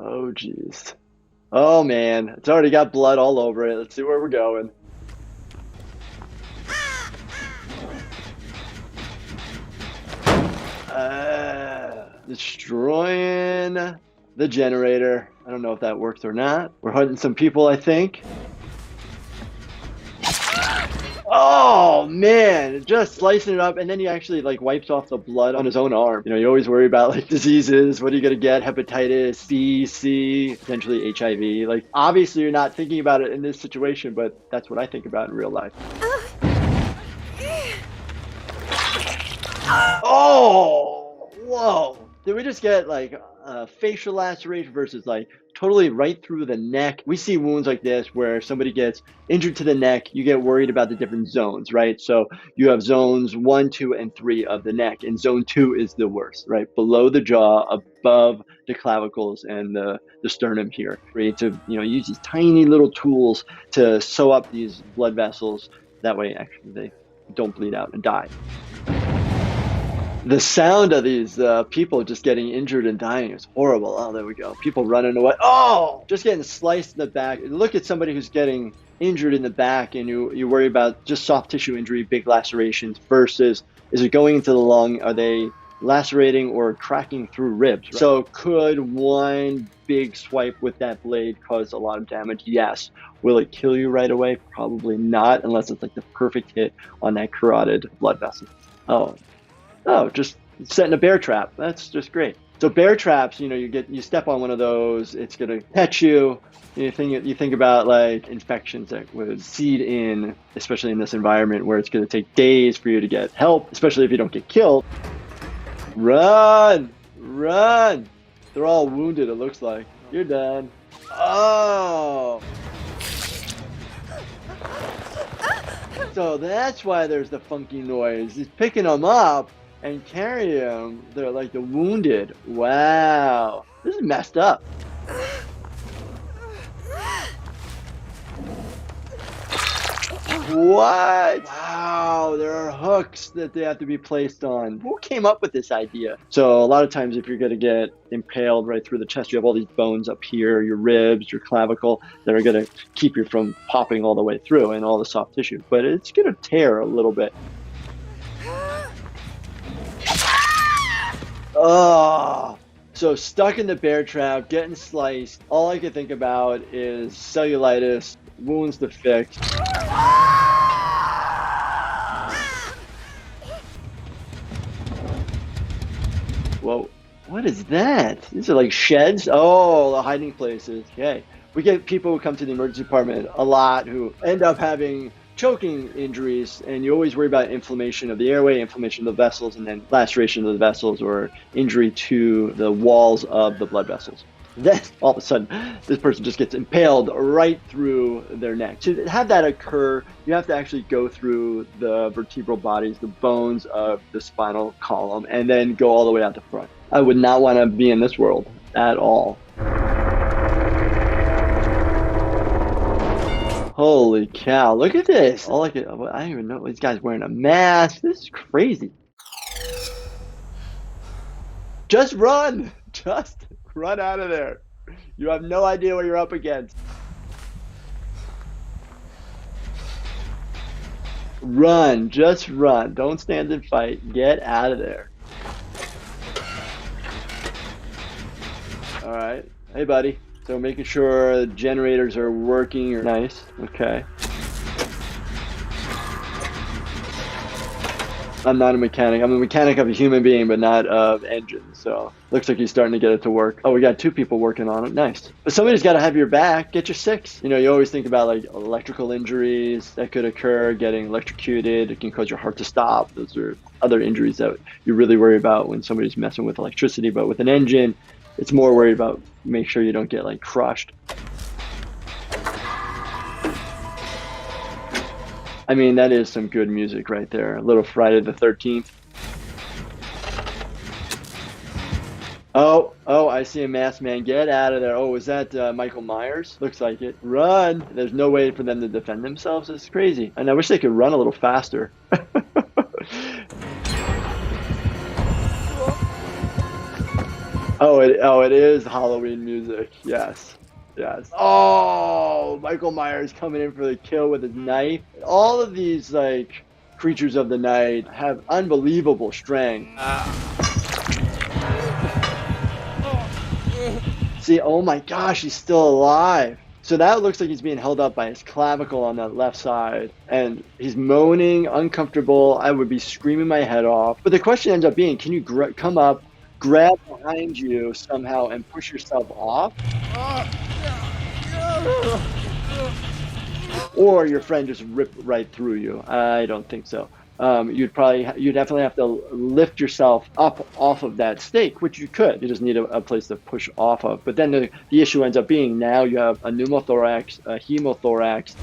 Oh, geez. Oh, man. It's already got blood all over it. Let's see where we're going. Destroying the generator. I don't know if that works or not. We're hunting some people, I think. Oh man, just slicing it up, and then he actually like wipes off the blood on his own arm. You know, you always worry about like diseases. What are you gonna get? Hepatitis B, C, potentially HIV. Like obviously you're not thinking about it in this situation, but that's what I think about in real life. Oh, whoa. Did we just get like facial laceration versus like totally right through the neck? We see wounds like this where somebody gets injured to the neck. You get worried about the different zones, right? So you have zones 1, 2, and 3 of the neck, and zone 2 is the worst, right? Below the jaw, above the clavicles and the sternum here. Right? To use these tiny little tools to sew up these blood vessels. That way, actually, they don't bleed out and die. The sound of these people just getting injured and dying is horrible. Oh, there we go. People running away. Oh, just getting sliced in the back. Look at somebody who's getting injured in the back, and you worry about just soft tissue injury, big lacerations, versus is it going into the lung? Are they lacerating or cracking through ribs? Right? So could one big swipe with that blade cause a lot of damage? Yes. Will it kill you right away? Probably not, unless it's like the perfect hit on that carotid blood vessel. Oh, just setting a bear trap. That's just great. So bear traps, you step on one of those, it's gonna catch you. You think about like infections that would seed in, especially in this environment where it's gonna take days for you to get help, especially if you don't get killed. Run, run. They're all wounded, it looks like. You're done. Oh. So that's why there's the funky noise. He's picking them up and carry them. They're like the wounded. Wow, this is messed up. What? Wow, there are hooks that they have to be placed on. Who came up with this idea? So a lot of times if you're gonna get impaled right through the chest, you have all these bones up here, your ribs, your clavicle, that are gonna keep you from popping all the way through and all the soft tissue. But it's gonna tear a little bit. Oh, so stuck in the bear trap, getting sliced. All I can think about is cellulitis, wounds to fix. Whoa, what is that? These are like sheds? Oh, the hiding places. Okay. We get people who come to the emergency department a lot who end up having choking injuries, and you always worry about inflammation of the airway, inflammation of the vessels, and then laceration of the vessels or injury to the walls of the blood vessels. Then all of a sudden, this person just gets impaled right through their neck. To have that occur, you have to actually go through the vertebral bodies, the bones of the spinal column, and then go all the way out the front. I would not want to be in this world at all. Holy cow, look at this. I don't even know, this guy's wearing a mask. This is crazy. Just run. Just run out of there. You have no idea what you're up against. Run, just run. Don't stand and fight. Get out of there. All right. Hey, buddy. So making sure the generators are working. Nice. Okay. I'm not a mechanic. I'm a mechanic of a human being, but not of engines. So looks like he's starting to get it to work. Oh, we got 2 people working on it. Nice. But somebody's got to have your back. Get your 6. You always think about like electrical injuries that could occur, getting electrocuted. It can cause your heart to stop. Those are other injuries that you really worry about when somebody's messing with electricity. But with an engine, it's more worried about make sure you don't get like crushed. I mean, that is some good music right there. A little Friday the 13th. Oh, I see a masked man. Get out of there. Oh, is that Michael Myers? Looks like it. Run. There's no way for them to defend themselves. It's crazy. And I wish they could run a little faster. it is Halloween music. Yes. Yes. Oh, Michael Myers coming in for the kill with his knife. All of these like creatures of the night have unbelievable strength. See, oh my gosh, he's still alive. So that looks like he's being held up by his clavicle on that left side. And he's moaning, uncomfortable. I would be screaming my head off. But the question ends up being, can you come up, grab behind you somehow, and push yourself off? Or your friend just ripped right through you? I don't think so. You'd definitely have to lift yourself up off of that stake, which you could. You just need a place to push off of. But then the issue ends up being now you have a pneumothorax, a hemothorax.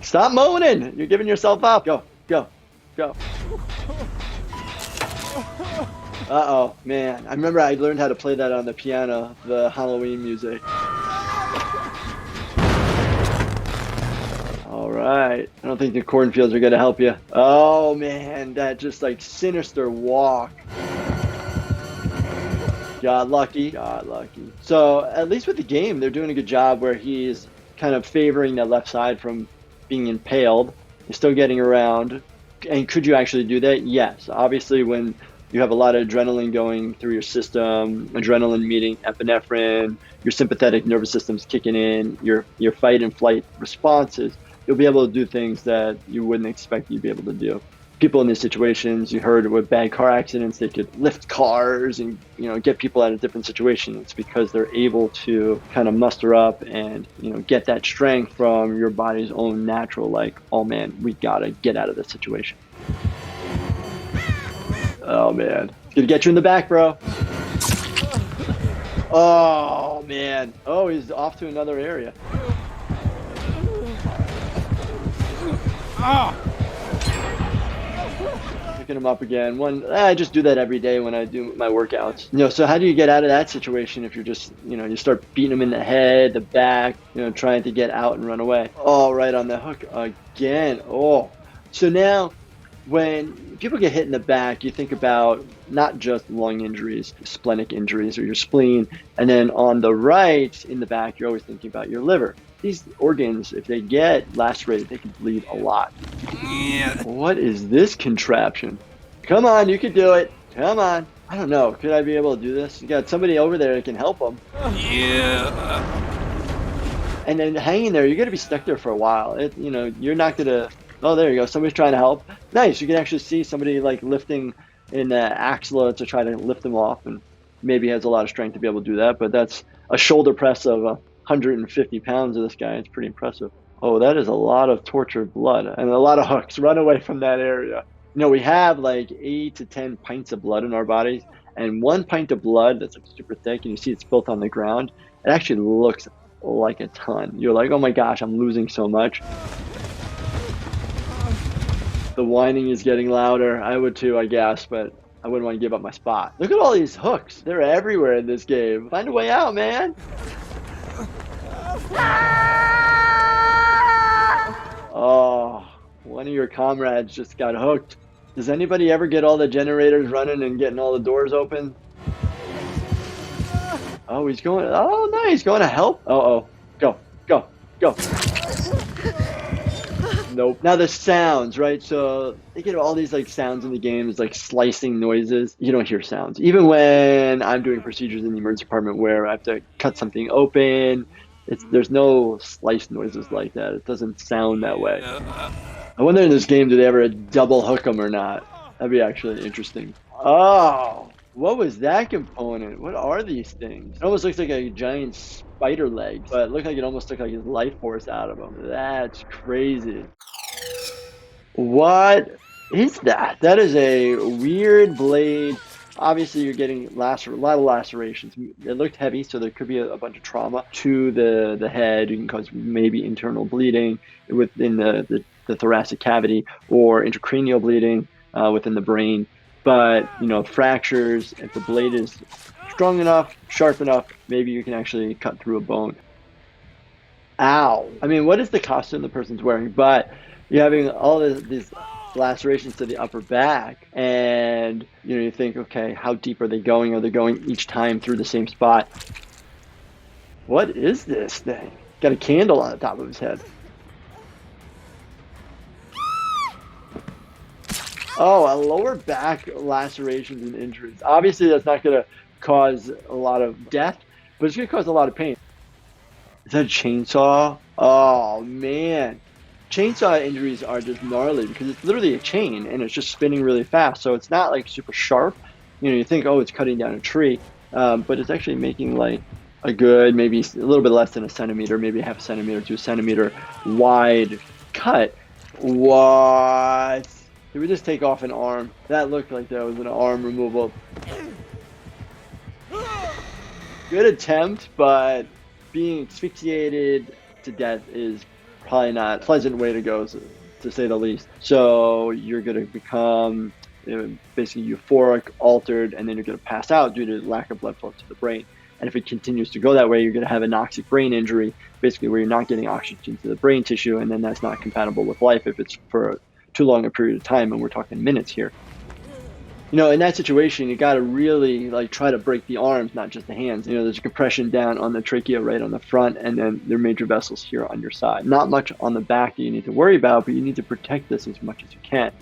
Stop moaning! You're giving yourself up. Go, go, go. Uh-oh, man. I remember I learned how to play that on the piano, the Halloween music. All right. I don't think the cornfields are going to help you. Oh, man. That just like sinister walk. Got lucky. Got lucky. So at least with the game, they're doing a good job where he's kind of favoring the left side from being impaled. He's still getting around. And could you actually do that? Yes. Obviously, when you have a lot of adrenaline going through your system, adrenaline meeting epinephrine, your sympathetic nervous system's kicking in, your fight and flight responses, you'll be able to do things that you wouldn't expect you'd be able to do. People in these situations, you heard with bad car accidents, they could lift cars and get people out of different situations. It's because they're able to kind of muster up and get that strength from your body's own natural, like, oh man, we gotta get out of this situation. Oh man, it's gonna get you in the back, bro. Oh man, oh, he's off to another area. Picking him up again. I just do that every day when I do my workouts. So how do you get out of that situation if you're just, you start beating him in the head, the back, trying to get out and run away? Oh, right on the hook again. Oh, so now when people get hit in the back, you think about not just lung injuries, splenic injuries or your spleen. And then on the right in the back, you're always thinking about your liver. These organs, if they get lacerated, they can bleed a lot. Yeah. What is this contraption? Come on, you can do it. Come on. I don't know. Could I be able to do this? You got somebody over there that can help them. Yeah. And then hanging there, you're going to be stuck there for a while. You're not going to... Oh, there you go. Somebody's trying to help. Nice. You can actually see somebody like lifting in axilla to try to lift them off, and maybe has a lot of strength to be able to do that. But that's a shoulder press of 150 pounds of this guy. It's pretty impressive. Oh, that is a lot of tortured blood and a lot of hooks. Run away from that area. We have like 8 to 10 pints of blood in our bodies, and 1 pint of blood that's like super thick, and you see it's spilt on the ground. It actually looks like a ton. You're like, oh my gosh, I'm losing so much. The whining is getting louder. I would too, I guess, but I wouldn't want to give up my spot. Look at all these hooks. They're everywhere in this game. Find a way out, man. Oh, one of your comrades just got hooked. Does anybody ever get all the generators running and getting all the doors open? Oh, he's going. Oh, no, he's going to help. Uh-oh. Go, go, go. Nope. Now the sounds, right? So they get all these like sounds in the game, it's like slicing noises. You don't hear sounds. Even when I'm doing procedures in the emergency department where I have to cut something open, there's no slice noises like that. It doesn't sound that way. I wonder in this game, do they ever double hook them or not? That'd be actually interesting. Oh, what was that component? What are these things? It almost looks like a giant spider leg, but it looked like it almost took like his life force out of him. That's crazy. What is that? That is a weird blade. Obviously, you're getting a lot of lacerations. It looked heavy, so there could be a bunch of trauma to the head. You can cause maybe internal bleeding within the thoracic cavity or intracranial bleeding within the brain. But, fractures, if the blade is strong enough, sharp enough, maybe you can actually cut through a bone. Ow. I mean, what is the costume the person's wearing? But you're having all these lacerations to the upper back, and you think, okay, how deep are they going? Are they going each time through the same spot? What is this thing? Got a candle on the top of his head. Oh, a lower back lacerations and injuries. Obviously, that's not going to cause a lot of death, but it's going to cause a lot of pain. Is that a chainsaw? Oh, man. Chainsaw injuries are just gnarly because it's literally a chain and it's just spinning really fast. So it's not like super sharp. You think, oh, it's cutting down a tree, but it's actually making like a good, maybe a little bit less than a centimeter, maybe half a centimeter to a centimeter wide cut. What? Did we just take off an arm? That looked like that was an arm removal. Good attempt, but being asphyxiated to death is probably not a pleasant way to go, to say the least. So you're going to become basically euphoric, altered, and then you're going to pass out due to lack of blood flow to the brain. And if it continues to go that way, you're going to have anoxic brain injury, basically where you're not getting oxygen to the brain tissue, and then that's not compatible with life if it's for too long a period of time, and we're talking minutes here. In that situation, you got to really try to break the arms, not just the hands. There's a compression down on the trachea right on the front, and then there are major vessels here on your side. Not much on the back that you need to worry about, but you need to protect this as much as you can.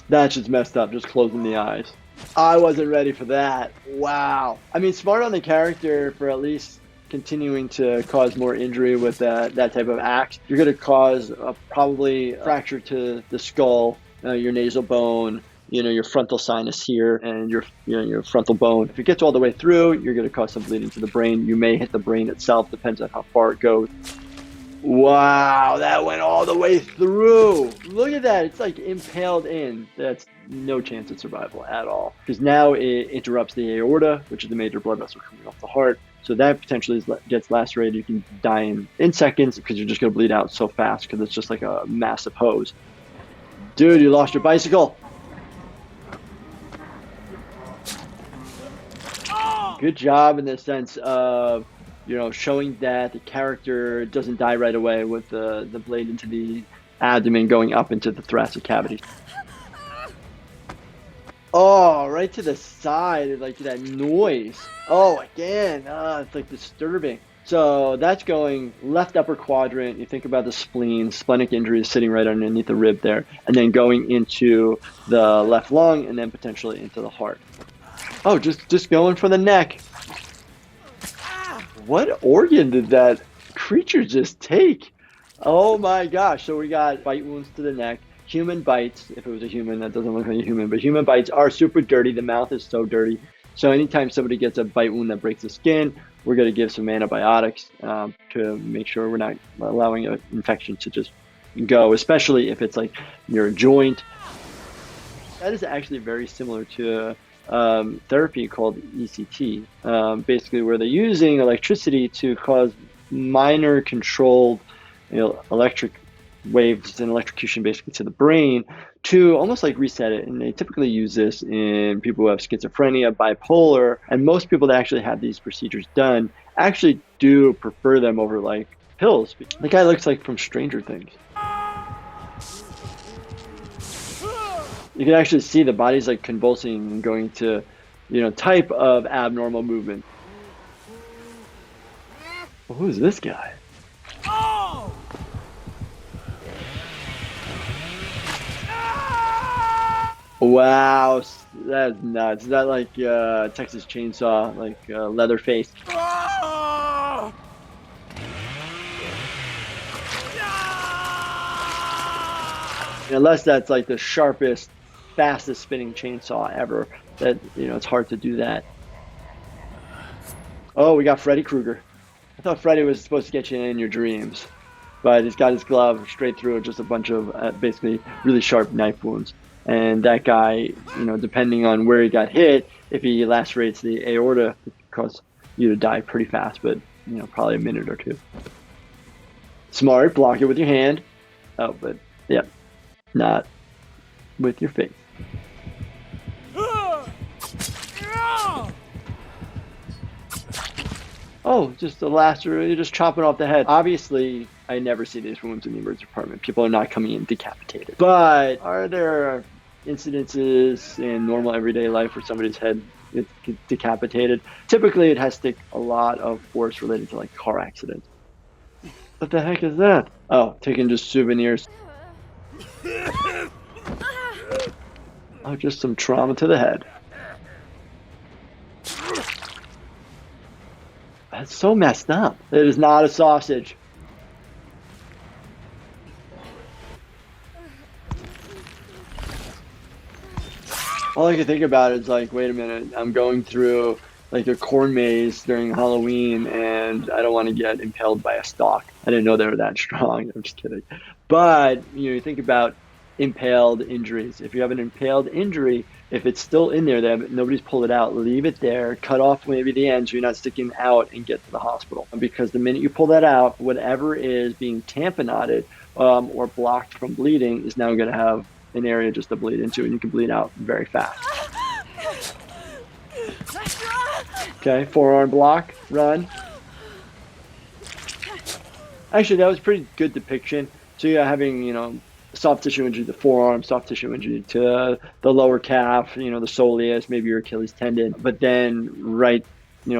That's just messed up, just closing the eyes. I wasn't ready for that. Wow. I mean, smart on the character for at least continuing to cause more injury with that type of axe. You're going to cause probably a fracture to the skull, your nasal bone, your frontal sinus here, and your frontal bone. If it gets all the way through, you're going to cause some bleeding to the brain. You may hit the brain itself, depends on how far it goes. Wow, that went all the way through. Look at that. It's like impaled in. That's no chance of survival at all. Because now it interrupts the aorta, which is the major blood vessel coming off the heart. So that potentially gets lacerated. You can die in seconds because you're just going to bleed out so fast because it's just like a massive hose. Dude, you lost your bicycle. Good job in the sense of showing that the character doesn't die right away with the blade into the abdomen going up into the thoracic cavity. Oh, right to the side, like that noise. Oh, again, it's like disturbing. So that's going left upper quadrant. You think about the spleen, splenic injury is sitting right underneath the rib there, and then going into the left lung and then potentially into the heart. Oh, just going for the neck. What organ did that creature just take? Oh my gosh. So we got bite wounds to the neck. Human bites, if it was a human, that doesn't look like a human, but human bites are super dirty. The mouth is so dirty. So anytime somebody gets a bite wound that breaks the skin, we're going to give some antibiotics to make sure we're not allowing an infection to just go, especially if it's like near a joint. That is actually very similar to therapy called ECT, basically where they're using electricity to cause minor controlled electric waves and electrocution basically to the brain to almost like reset it. And they typically use this in people who have schizophrenia, bipolar, and most people that actually have these procedures done actually do prefer them over like pills. The guy looks like from Stranger Things. You can actually see the body's like convulsing and going to, type of abnormal movement. Well, who's this guy? Oh! Wow, that's nuts. Is that like Texas Chainsaw, like Leatherface? Oh! Unless that's like the sharpest, fastest spinning chainsaw ever, that it's hard to do that. Oh, we got Freddy Krueger. I thought Freddy was supposed to get you in your dreams, but he's got his glove straight through just a bunch of basically really sharp knife wounds. And that guy, depending on where he got hit, if he lacerates the aorta, it could cause you to die pretty fast, but probably a minute or two. Smart, block it with your hand. Oh, but yeah, not with your face. Oh, just a lacer, you're just chopping off the head. Obviously, I never see these wounds in the emergency department. People are not coming in decapitated. But are there incidences in normal everyday life where somebody's head gets decapitated? Typically, it has to take a lot of force related to like car accidents. What the heck is that? Oh, taking just souvenirs. Oh, just some trauma to the head. That's so messed up. It is not a sausage. All I can think about is like, wait a minute, I'm going through like a corn maze during Halloween and I don't want to get impaled by a stalk. I didn't know they were that strong. I'm just kidding. But you think about impaled injuries. If you have an impaled injury, if it's still in there, nobody's pulled it out, leave it there, cut off maybe the end so you're not sticking out and get to the hospital. Because the minute you pull that out, whatever is being tamponaded or blocked from bleeding is now going to have an area just to bleed into, and you can bleed out very fast. Okay, forearm block, run. Actually, that was a pretty good depiction. So you're having, soft tissue injury to the forearm, soft tissue injury to the lower calf, the soleus, maybe your Achilles tendon, but then right,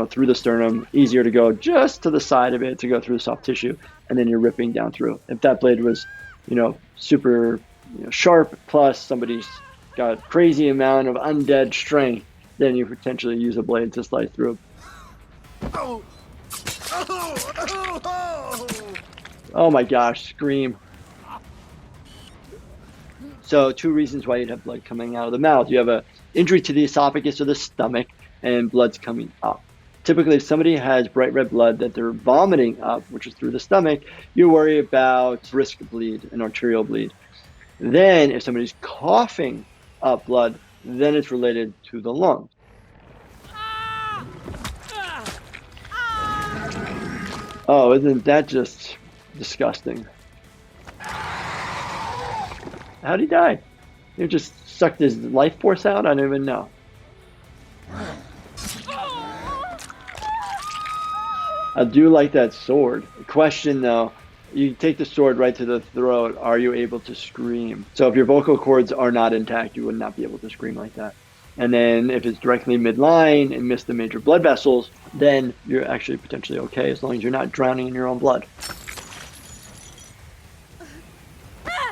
through the sternum, easier to go just to the side of it to go through the soft tissue, and then you're ripping down through. If that blade was, super sharp, plus somebody's got crazy amount of undead strength, then you potentially use a blade to slice through. Oh my gosh, scream. So 2 reasons why you'd have blood coming out of the mouth. You have an injury to the esophagus or the stomach, and blood's coming up. Typically, if somebody has bright red blood that they're vomiting up, which is through the stomach, you worry about brisk bleed, an arterial bleed. Then if somebody's coughing up blood, then it's related to the lungs. Oh, isn't that just disgusting? How'd he die? He just sucked his life force out? I don't even know. I do like that sword. Question though, you take the sword right to the throat, are you able to scream? So if your vocal cords are not intact, you would not be able to scream like that. And then if it's directly midline and miss the major blood vessels, then you're actually potentially okay as long as you're not drowning in your own blood.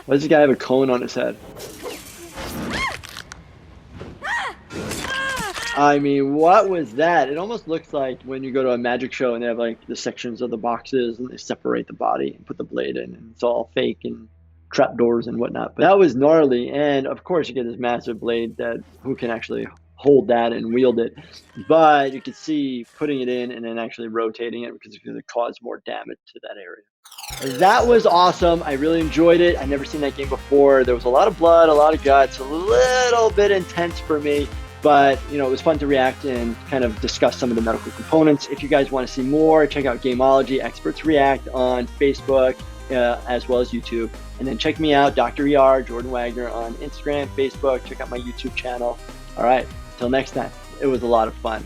Why does this guy have a cone on his head? I mean, what was that? It almost looks like when you go to a magic show and they have like the sections of the boxes and they separate the body and put the blade in, and it's all fake and trapdoors and whatnot. But that was gnarly, and of course you get this massive blade that who can actually hold that and wield it. But you could see putting it in and then actually rotating it because it's going to cause more damage to that area. That was awesome. I really enjoyed it. I've never seen that game before. There was a lot of blood, a lot of guts, a little bit intense for me. But, it was fun to react and kind of discuss some of the medical components. If you guys want to see more, check out Gamology Experts React on Facebook as well as YouTube. And then check me out, Dr. ER, Jordan Wagner on Instagram, Facebook. Check out my YouTube channel. All right, until next time. It was a lot of fun.